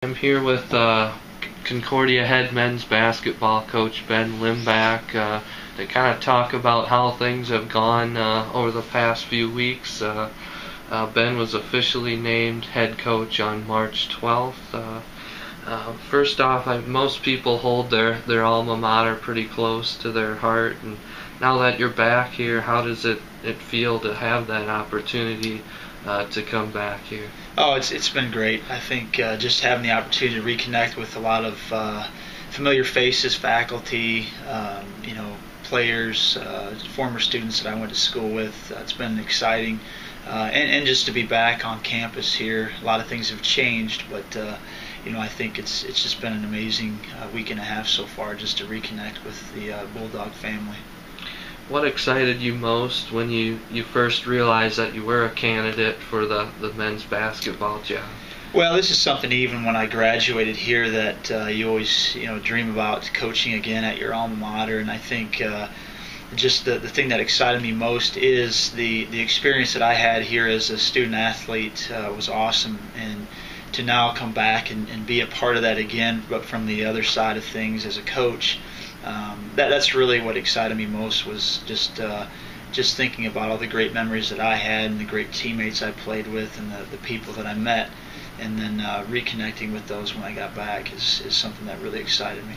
I'm here with Concordia head men's basketball coach Ben Limback to kind of talk about how things have gone over the past few weeks. Ben was officially named head coach on March 12th. First off, most people hold their alma mater pretty close to their heart, and now that you're back here, how does it feel to have that opportunity to come back here? Oh, it's been great. I think just having the opportunity to reconnect with a lot of familiar faces, faculty, players, former students that I went to school with. It's been exciting, and just to be back on campus here. A lot of things have changed, but I think it's just been an amazing week and a half so far, just to reconnect with the Bulldog family. What excited you most when you first realized that you were a candidate for the men's basketball job? Well, this is something even when I graduated here that you always dream about coaching again at your alma mater, and I think just the thing that excited me most is the experience that I had here as a student athlete was awesome, and to now come back and be a part of that again, but from the other side of things as a coach. That's really what excited me most, was just thinking about all the great memories that I had and the great teammates I played with and the people that I met, and then reconnecting with those when I got back is something that really excited me.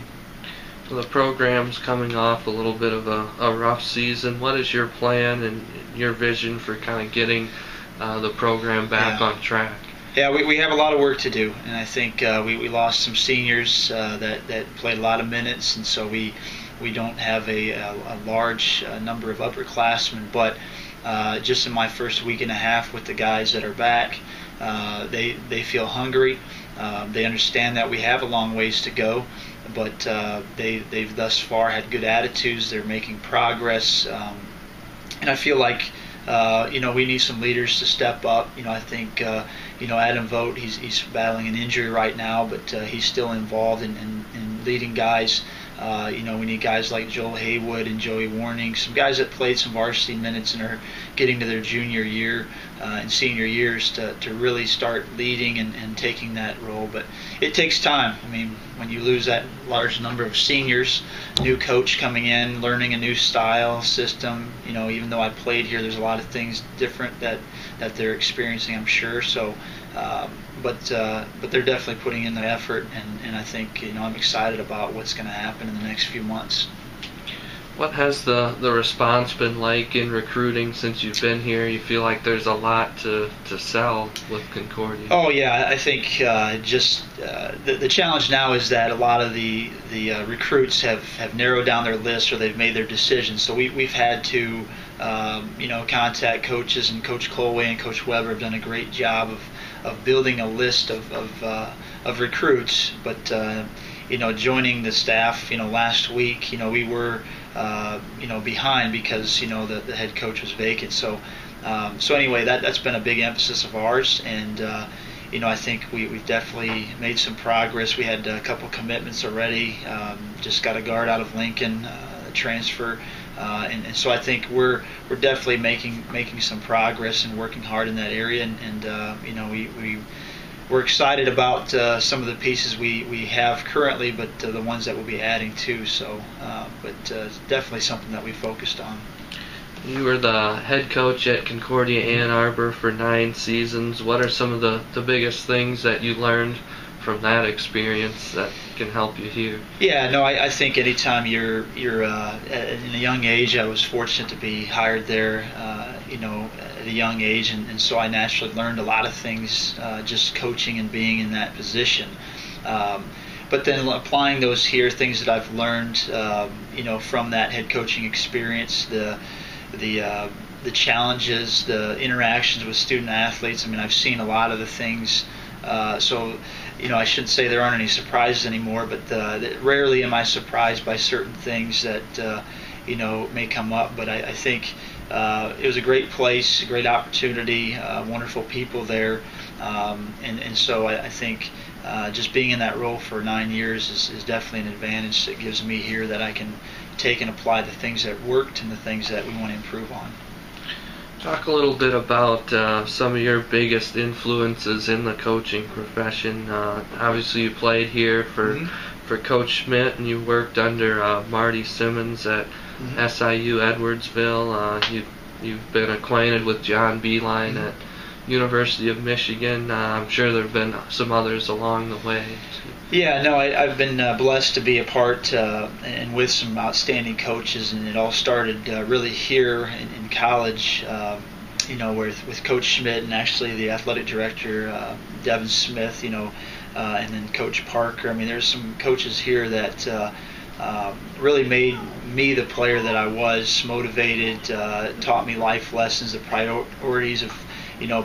So the program's coming off a little bit of a rough season. What is your plan and your vision for kind of getting the program back on track? Yeah, we have a lot of work to do, and I think we lost some seniors that played a lot of minutes, and so we don't have a large number of upperclassmen. But just in my first week and a half with the guys that are back, they feel hungry. They understand that we have a long ways to go, but they've thus far had good attitudes. They're making progress, and I feel like we need some leaders to step up. I think Adam Vogt, he's battling an injury right now, but he's still involved in leading guys. We need guys like Joel Haywood and Joey Warning, some guys that played some varsity minutes and are getting to their junior year and senior years to really start leading and taking that role. But it takes time. I mean, when you lose that large number of seniors, new coach coming in, learning a new style, system, even though I played here, there's a lot of things different that they're experiencing, I'm sure. So, but they're definitely putting in the effort, and I think I'm excited about what's going to happen in the next few months. What has the response been like in recruiting since you've been here? You feel like there's a lot to sell with Concordia? Oh yeah, I think just the challenge now is that a lot of the recruits have narrowed down their list, or they've made their decisions. So we've had to contact coaches, and Coach Colway and Coach Weber have done a great job of building a list of recruits. But joining the staff last week, we were behind because the head coach was vacant. So anyway, that's been a big emphasis of ours, and I think we've definitely made some progress. We had a couple commitments already. Just got a guard out of Lincoln, a transfer, and so I think we're definitely making some progress and working hard in that area. And we're excited about some of the pieces we have currently, but the ones that we'll be adding too. So, but it's definitely something that we focused on. You were the head coach at Concordia Ann Arbor for 9 seasons. What are some of the biggest things that you learned from that experience that can help you here? Yeah, no, I think anytime you're in a young age, I was fortunate to be hired there, at a young age, and so I naturally learned a lot of things just coaching and being in that position. But then applying those here, things that I've learned, from that head coaching experience, the challenges, the interactions with student athletes. I mean, I've seen a lot of the things. So I shouldn't say there aren't any surprises anymore, but rarely am I surprised by certain things that may come up. But I think it was a great place, a great opportunity, wonderful people there, and so I think just being in that role for 9 years is definitely an advantage that gives me here, that I can take and apply the things that worked and the things that we want to improve on. Talk a little bit about some of your biggest influences in the coaching profession. Obviously, you played here for Coach Schmidt, and you worked under Marty Simmons at SIU Edwardsville. You've been acquainted with John Beeline at University of Michigan. I'm sure there have been some others along the way. Yeah, no, I've been blessed to be a part and with some outstanding coaches, and it all started really here in college, with Coach Schmidt and actually the athletic director, Devin Smith, and then Coach Parker. I mean, there's some coaches here that really made me the player that I was, motivated, taught me life lessons, the priorities of,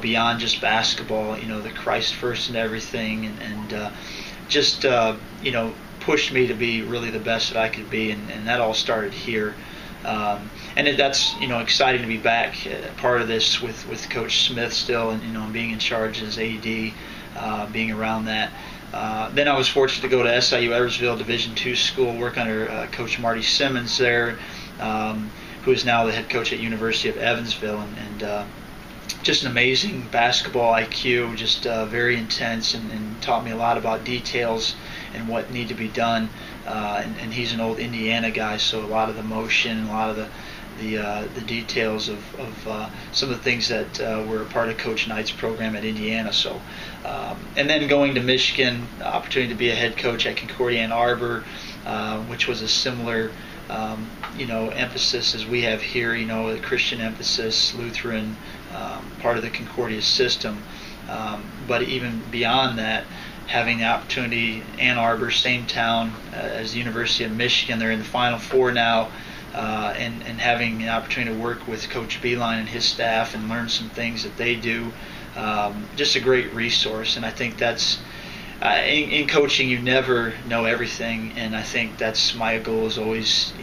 beyond just basketball, the Christ first in everything, and just pushed me to be really the best that I could be, and that all started here. That's exciting to be back, part of this with Coach Smith still, and being in charge as AD, being around that. Then I was fortunate to go to SIU Edwardsville Division II school, work under Coach Marty Simmons there, who is now the head coach at University of Evansville, and just an amazing basketball IQ, just very intense, and taught me a lot about details and what need to be done. And he's an old Indiana guy, so a lot of the motion, a lot of the details of some of the things that were a part of Coach Knight's program at Indiana. So, and then going to Michigan, opportunity to be a head coach at Concordia Ann Arbor, which was a similar emphasis as we have here, a Christian emphasis, Lutheran, part of the Concordia system. But even beyond that, having the opportunity, Ann Arbor, same town as the University of Michigan, they're in the Final Four now, and having the opportunity to work with Coach Beeline and his staff and learn some things that they do, just a great resource. And I think that's, in coaching, you never know everything, and I think that's my goal is always,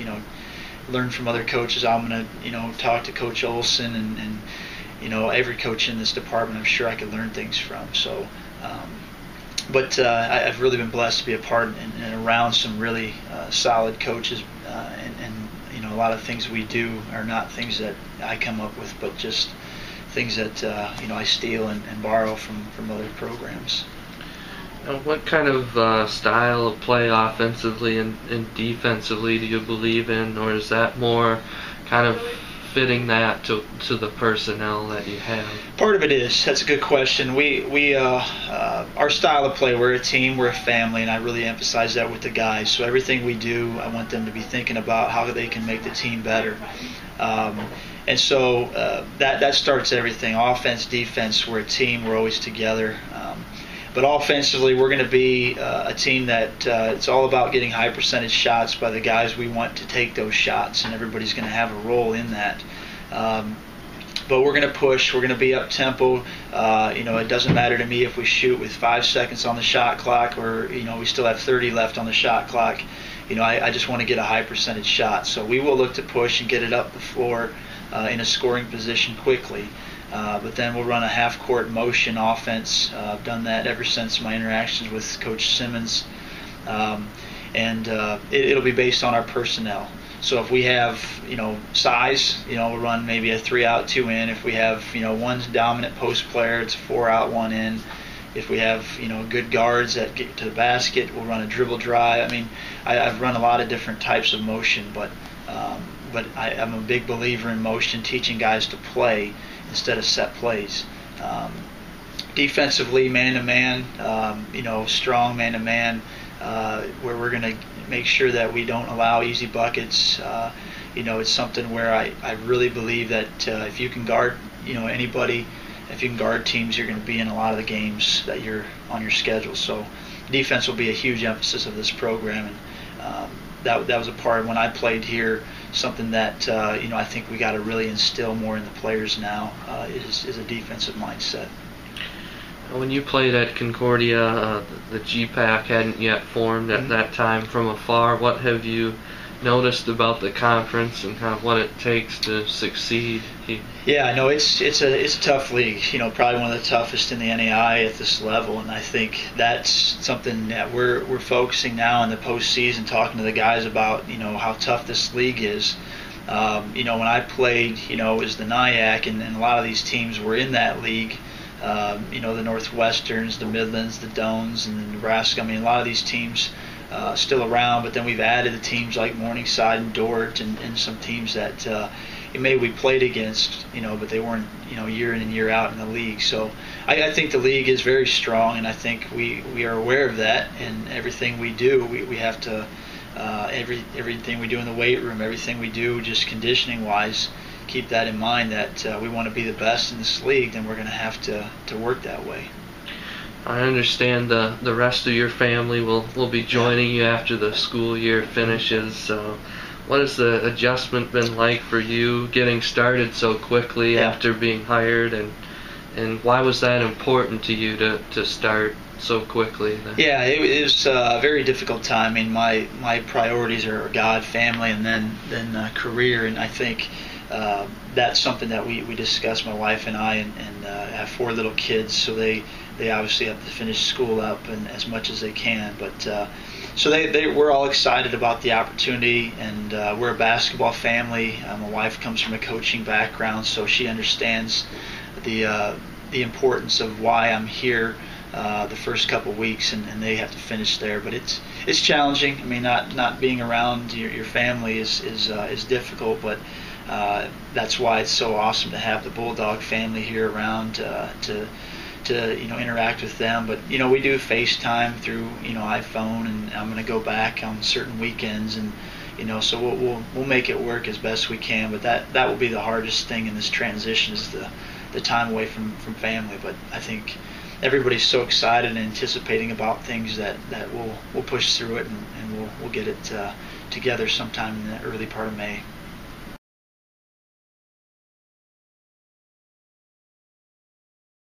learn from other coaches. I'm going to, talk to Coach Olson and every coach in this department I'm sure I could learn things from. So, but I've really been blessed to be a part and around some really solid coaches, and a lot of things we do are not things that I come up with, but just things that I steal and borrow from other programs. Now, what kind of style of play offensively and defensively do you believe in, or is that more kind of fitting that to the personnel that you have? Part of it is. That's a good question. We our style of play, we're a team, we're a family, and I really emphasize that with the guys. So everything we do, I want them to be thinking about how they can make the team better. And so that starts everything. Offense, defense, we're a team, we're always together. But offensively, we're going to be a team that it's all about getting high percentage shots by the guys we want to take those shots, and everybody's going to have a role in that. But we're going to push. We're going to be up tempo. It doesn't matter to me if we shoot with 5 seconds on the shot clock or we still have 30 left on the shot clock. I just want to get a high percentage shot. So we will look to push and get it up the floor in a scoring position quickly. But then we'll run a half-court motion offense. I've done that ever since my interactions with Coach Simmons. And it'll be based on our personnel. So if we have, size, we'll run maybe a 3-out, 2-in. If we have, one dominant post player, it's a 4-out, 1-in. If we have, good guards that get to the basket, we'll run a dribble drive. I mean, I've run a lot of different types of motion, but I'm a big believer in motion, teaching guys to play instead of set plays. Defensively, man-to-man, strong man-to-man, where we're going to make sure that we don't allow easy buckets. It's something where I really believe that if you can guard, anybody, if you can guard teams, you're going to be in a lot of the games that you're on your schedule. So defense will be a huge emphasis of this program, and that was a part of when I played here, something that I think we got to really instill more in the players now is a defensive mindset. When you played at Concordia, the GPAC hadn't yet formed at that time. From afar, what have you noticed about the conference and kind of what it takes to succeed? Yeah, no, it's a tough league. Probably one of the toughest in the NAI at this level, and I think that's something that we're focusing now in the postseason, talking to the guys about how tough this league is. When I played, it was the NIAC, and a lot of these teams were in that league. The Northwesterns, the Midlands, the Dones, and the Nebraska. I mean, a lot of these teams still around, but then we've added the teams like Morningside and Dort, and some teams that maybe we played against, but they weren't, year in and year out in the league. So I think the league is very strong, and I think we are aware of that. And everything we do, we have to everything we do in the weight room, everything we do just conditioning wise, keep that in mind that we want to be the best in this league. Then we're going to have to work that way. I understand the rest of your family will be joining you after the school year finishes. What has the adjustment been like for you getting started so quickly after being hired, and why was that important to you to start so quickly? Yeah, it was a very difficult time. I mean, my priorities are God, family, and then career, and I think that's something that we discuss, my wife and I, and have 4 little kids, so they obviously have to finish school up and as much as they can. But so we're all excited about the opportunity, and we're a basketball family. My wife comes from a coaching background, so she understands the importance of why I'm here the first couple weeks, and they have to finish there. But it's challenging. I mean, not being around your family is difficult, but that's why it's so awesome to have the Bulldog family here around to interact with them. But we do FaceTime through iPhone, and I'm going to go back on certain weekends, and so we'll make it work as best we can. But that will be the hardest thing in this transition, is the time away from family. But I think everybody's so excited and anticipating about things that we'll push through it, and we'll get it together sometime in the early part of May.